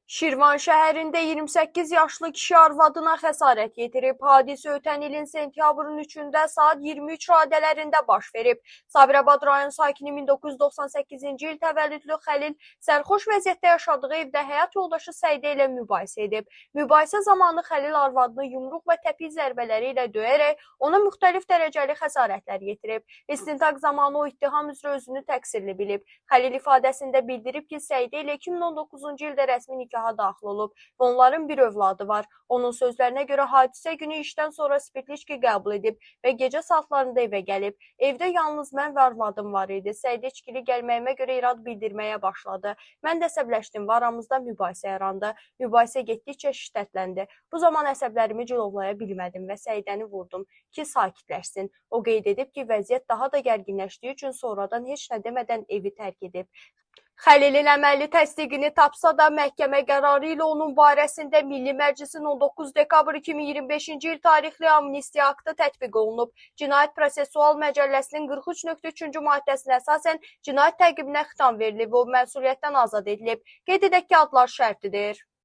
Şirvan şəhərində 28 yaşlı kişi arvadına xəsarət yetirib. Hadisə ötən ilin sentyabrın 3-də saat 23 radələrində baş verib. Sabirabad rayon sakini 1998-ci il təvəllüdlü Xəlil sərxoş vəziyyətdə yaşadığı evdə həyat yoldaşı Səidə ilə mübahisə edib. Mübahisə zamanı Xəlil arvadını yumruq və təpik zərbələri ilə döyərək ona müxtəlif dərəcəli xəsarətlər yetirib. İstintaq zamanı o ittiham üzrə özünü təqsirli bilib. Xəlil ifadəsində bildirib ki, Səidə ilə 2019-cu ildə rəsmi nikaha daxil olub və onların bir övladı var. Onun sözlərinə görə hadisə günü işdən sonra spirtli içki qəbul edib və gecə saatlarında evə gəlib. Evdə yalnız mən və arvadım var idi. Səidə içkili gəlməyimə görə irad bildirməyə başladı. Mən də əsəbləşdim və aramızda mübahisə yarandı. Mübahisə getdikcə şiddətləndi. Bu zaman əsəblərimi cilovlaya bilmədim və Səidəni vurdum ki, sakitləşsin. O qeyd edib ki, vəziyyət daha da gərginləşdiyi üçün sonradan heç nə demədən evi tərk edib. Xəlilin əməlli təsdiqini tapsa da məhkəmə qərarı ilə onun barəsində Milli Məclisin 19 dekabr 2025-ci il tarixli amnistiya aktı tətbiq olunub. Cinayət Prosessual Məcəlləsinin 43.3-cü maddəsinə əsasən cinayət təqibinə xitam verilib və o məsuliyyətdən azad edilib. Qeyd edək ki, adlar şərtidir.